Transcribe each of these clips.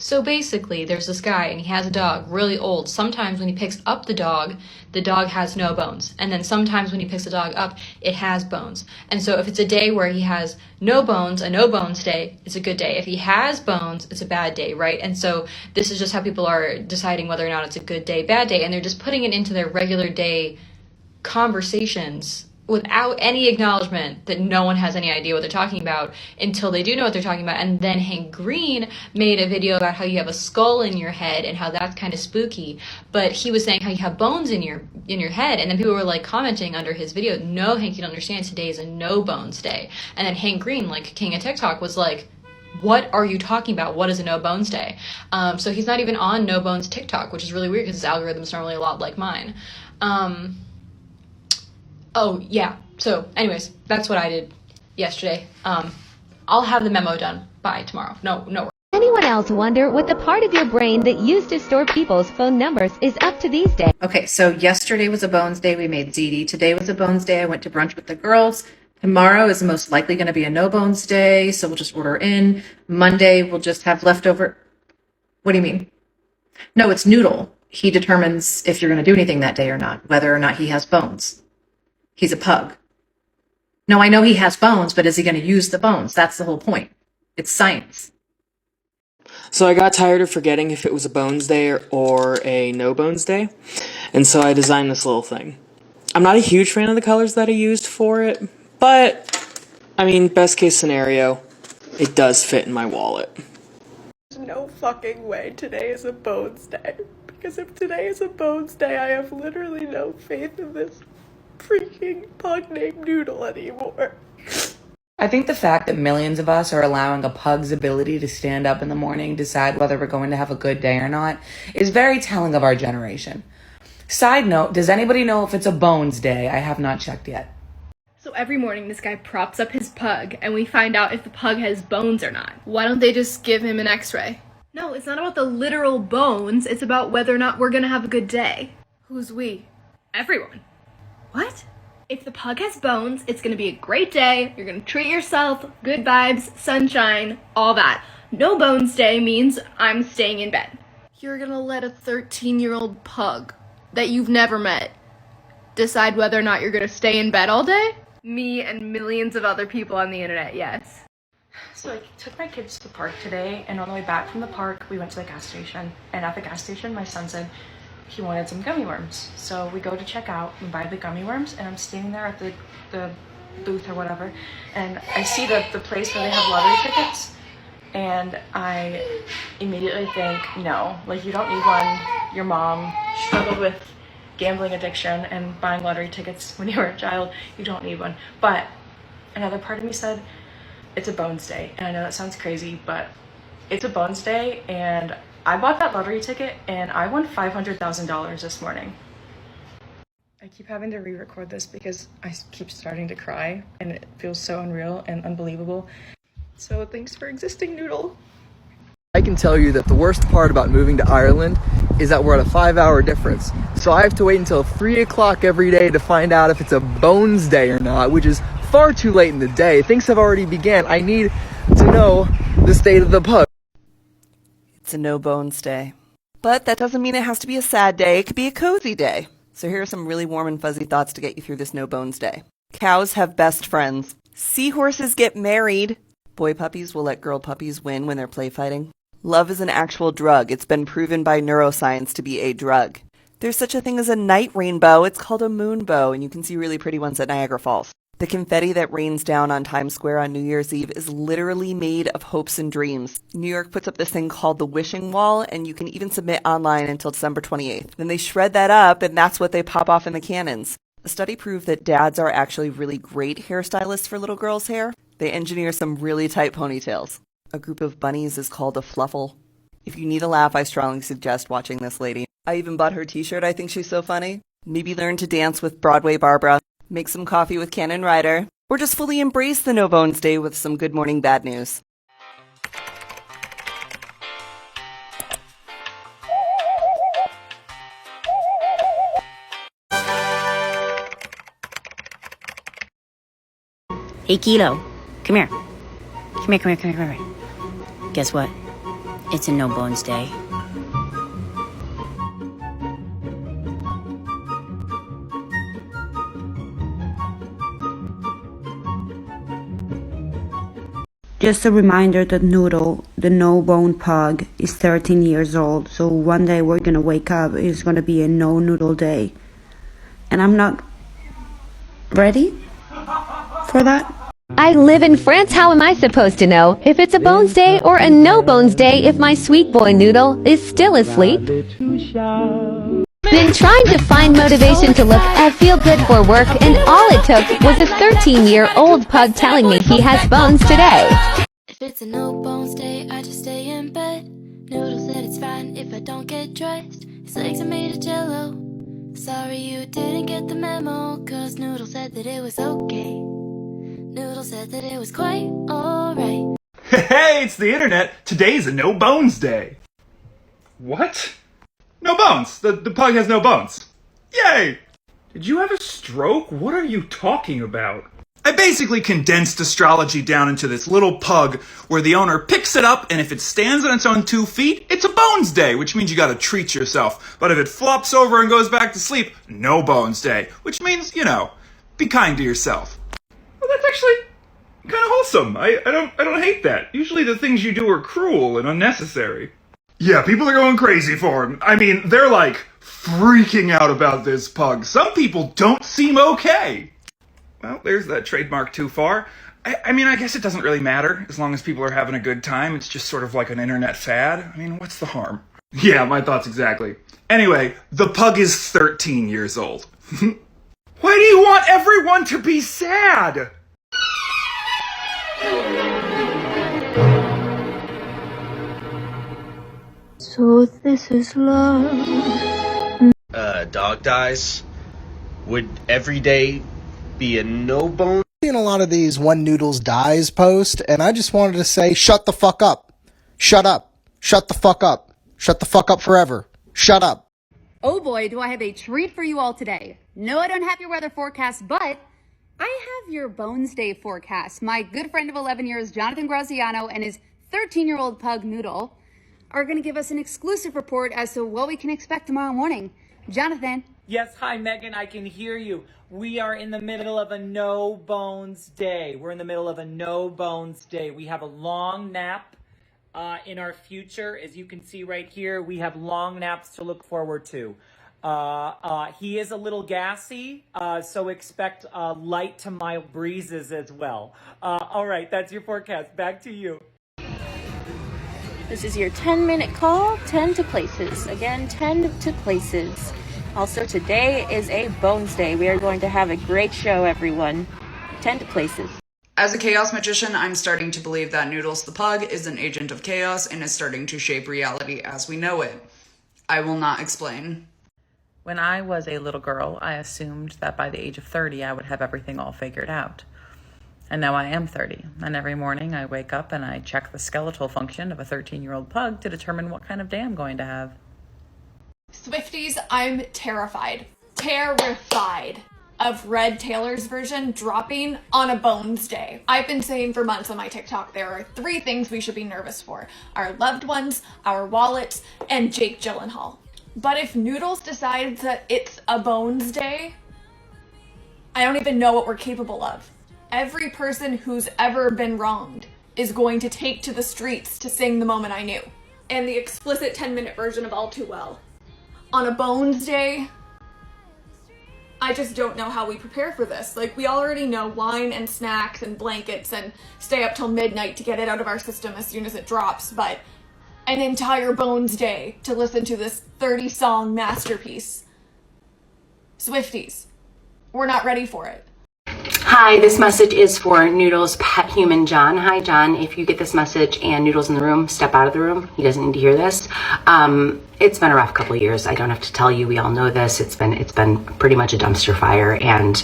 So basically, there's this guy and he has a dog, really old. Sometimes when he picks up the dog has no bones. And then sometimes when he picks the dog up, it has bones. And so if it's a day where he has no bones, a no bones day, it's a good day. If he has bones, it's a bad day, right? And so this is just how people are deciding whether or not it's a good day, bad day. And they're just putting it into their regular day conversations without any acknowledgement that no one has any idea what they're talking about until they do know what they're talking about. And then Hank Green made a video about how you have a skull in your head and how that's kind of spooky, but he was saying how you have bones in your head, and then people were like commenting under his video, no, Hank, you don't understand, today is a no bones day. And then Hank Green, like king of TikTok, was like, what are you talking about? What is a no bones day? So he's not even on no bones TikTok, which is really weird because his algorithm's normally a lot like mine. Oh, yeah. So, anyways, that's what I did yesterday. I'll have the memo done by tomorrow. No. Anyone else wonder what the part of your brain that used to store people's phone numbers is up to these days? Okay, so yesterday was a bones day. We made ziti. Today was a bones day. I went to brunch with the girls. Tomorrow is most likely going to be a no bones day, so we'll just order in. Monday, we'll just have leftover. What do you mean? No, it's Noodle. He determines if you're going to do anything that day or not, whether or not he has bones. He's a pug. No, I know he has bones, but is he going to use the bones? That's the whole point. It's science. So I got tired of forgetting if it was a bones day or a no bones day, and so I designed this little thing. I'm not a huge fan of the colors that I used for it, but, I mean, best case scenario, it does fit in my wallet. There's no fucking way today is a bones day, because if today is a bones day, I have literally no faith in this freaking pug named Noodle anymore. I think the fact that millions of us are allowing a pug's ability to stand up in the morning, decide whether we're going to have a good day or not, is very telling of our generation. Side note, does anybody know if it's a bones day? I have not checked yet. So every morning this guy props up his pug and we find out if the pug has bones or not. Why don't they just give him an x-ray? No, it's not about the literal bones, it's about whether or not we're gonna have a good day. Who's we? Everyone. What? If the pug has bones, it's gonna be a great day, you're gonna treat yourself, good vibes, sunshine, all that. No bones day means I'm staying in bed. You're gonna let a 13-year-old pug that you've never met decide whether or not you're gonna stay in bed all day? Me and millions of other people on the internet, yes. So I took my kids to the park today, and on the way back from the park, we went to the gas station. And at the gas station, my son said he wanted some gummy worms. So we go to check out and buy the gummy worms, and I'm standing there at the booth or whatever, and I see the place where they have lottery tickets, and I immediately think, no, like, you don't need one. Your mom struggled with gambling addiction and buying lottery tickets when you were a child. You don't need one. But another part of me said, it's a bones day. And I know that sounds crazy, but it's a bones day, and I bought that lottery ticket and I won $500,000 this morning. I keep having to re-record this because I keep starting to cry and it feels so unreal and unbelievable. So thanks for existing, Noodle. I can tell you that the worst part about moving to Ireland is that we're at a 5-hour difference. So I have to wait until 3 o'clock every day to find out if it's a bones day or not, which is far too late in the day. Things have already began. I need to know the state of the pug. It's a no bones day. But that doesn't mean it has to be a sad day. It could be a cozy day. So here are some really warm and fuzzy thoughts to get you through this no bones day. Cows have best friends. Seahorses get married. Boy puppies will let girl puppies win when they're play fighting. Love is an actual drug. It's been proven by neuroscience to be a drug. There's such a thing as a night rainbow. It's called a moonbow, and you can see really pretty ones at Niagara Falls. The confetti that rains down on Times Square on New Year's Eve is literally made of hopes and dreams. New York puts up this thing called the Wishing Wall, and you can even submit online until December 28th. Then they shred that up, and that's what they pop off in the cannons. A study proved that dads are actually really great hairstylists for little girls' hair. They engineer some really tight ponytails. A group of bunnies is called a fluffle. If you need a laugh, I strongly suggest watching this lady. I even bought her t-shirt. I think she's so funny. Maybe learn to dance with Broadway Barbara. Make some coffee with Cannon Ryder, or just fully embrace the No Bones Day with some Good Morning Bad News. Hey, Kilo, come here. Come here. Guess what? It's a no bones day. Just a reminder that Noodle, the no-bone pug, is 13 years old, so one day we're gonna wake up, it's gonna be a no-noodle day. And I'm not ready for that. I live in France, how am I supposed to know if it's a bones day or a no bones day if my sweet boy Noodle is still asleep? Been trying to find motivation to look and feel good for work, and all it took was a 13-year-old pug telling me he has bones today. If it's a no bones day, I just stay in bed. Noodle said it's fine if I don't get dressed. His legs are made of jello. Sorry you didn't get the memo, cause Noodle said that it was okay. Noodle said that it was quite alright. Hey, it's the internet. Today's a no bones day. What? No bones. The pug has no bones. Yay! Did you have a stroke? What are you talking about? I basically condensed astrology down into this little pug where the owner picks it up, and if it stands on its own 2 feet, it's a bones day, which means you gotta treat yourself. But if it flops over and goes back to sleep, no bones day, which means, be kind to yourself. Well, that's actually kind of wholesome. I don't hate that. Usually the things you do are cruel and unnecessary. Yeah, people are going crazy for him. I mean, they're like freaking out about this pug. Some people don't seem okay. Well, there's that trademark too far. I mean, I guess it doesn't really matter as long as people are having a good time. It's just sort of like an internet fad. I mean, what's the harm? Yeah, my thoughts exactly. Anyway, the pug is 13 years old. Why do you want everyone to be sad? So this is love. Dog dies. Would every day be a no bone? Seen a lot of these when Noodles dies post, and I just wanted to say, shut the fuck up. Shut up. Shut the fuck up. Shut the fuck up forever. Shut up. Oh boy, do I have a treat for you all today. No, I don't have your weather forecast, but I have your Bones Day forecast. My good friend of 11 years, Jonathan Graziano, and his 13-year-old pug, Noodle, are going to give us an exclusive report as to what we can expect tomorrow morning. Jonathan. Yes, hi, Megan. I can hear you. We are in the middle of a no bones day. We're in the middle of a no bones day. We have a long nap in our future. As you can see right here, we have long naps to look forward to. He is a little gassy, so expect light to mild breezes as well. All right, that's your forecast. Back to you. This is your 10-minute call, 10 to places. Again, 10 to places. Also, today is a Bones Day. We are going to have a great show, everyone. 10 to places. As a chaos magician, I'm starting to believe that Noodles the pug is an agent of chaos and is starting to shape reality as we know it. I will not explain. When I was a little girl, I assumed that by the age of 30, I would have everything all figured out. And now I am 30, and every morning I wake up and I check the skeletal function of a 13-year-old pug to determine what kind of day I'm going to have. Swifties, I'm terrified of Red Taylor's version dropping on a Bones Day. I've been saying for months on my TikTok there are 3 things we should be nervous for: our loved ones, our wallets, and Jake Gyllenhaal. But if Noodles decides that it's a Bones Day, I don't even know what we're capable of. Every person who's ever been wronged is going to take to the streets to sing The Moment I Knew. And the explicit 10-minute version of All Too Well. On a Bones Day, I just don't know how we prepare for this. Like, we already know wine and snacks and blankets and stay up till midnight to get it out of our system as soon as it drops, but an entire Bones Day to listen to this 30-song masterpiece. Swifties, we're not ready for it. Hi, this message is for Noodle's pet human, John. Hi, John. If you get this message and Noodle's in the room, step out of the room. He doesn't need to hear this. It's been a rough couple of years. I don't have to tell you. We all know this. It's been pretty much a dumpster fire, and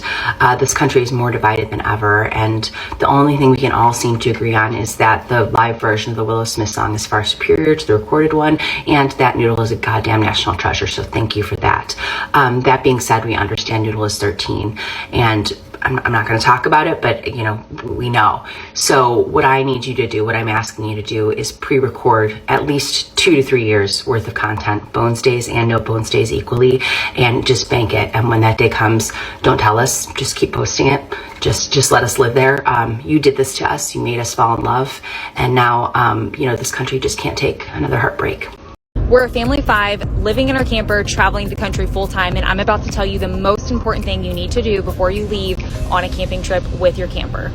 this country is more divided than ever. And the only thing we can all seem to agree on is that the live version of the Willow Smith song is far superior to the recorded one, and that Noodle is a goddamn national treasure. So thank you for that. That being said, we understand Noodle is 13, and I'm not going to talk about it, but we know. So what I need you to do, what I'm asking you to do, is pre-record at least 2 to 3 years worth of content, Bones Days and No Bones Days equally, and just bank it. And when that day comes, don't tell us, just keep posting it. Just let us live there. You did this to us. You made us fall in love. And now, this country just can't take another heartbreak. We're a family of 5 living in our camper, traveling the country full time, and I'm about to tell you the most important thing you need to do before you leave on a camping trip with your camper.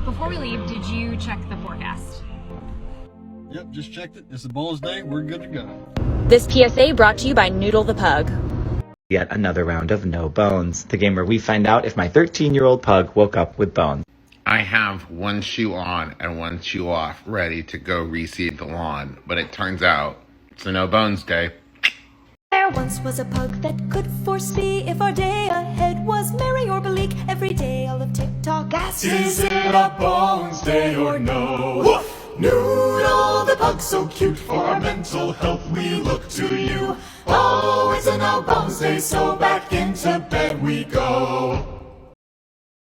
Before we leave, did you check the forecast? Yep, just checked it. It's a Bones Day. We're good to go. This PSA brought to you by Noodle the Pug. Yet another round of No Bones, the game where we find out if my 13-year-old pug woke up with bones. I have one shoe on and one shoe off, ready to go reseed the lawn, but it turns out it's a No Bones Day. There once was a pug that could foresee if our day ahead was merry or bleak. Every day all of TikTok asks, is it a Bones Day or no? Woof! Noodle, the pug so cute, for our mental health we look to you. Oh, it's a No Bones Day, so back into bed.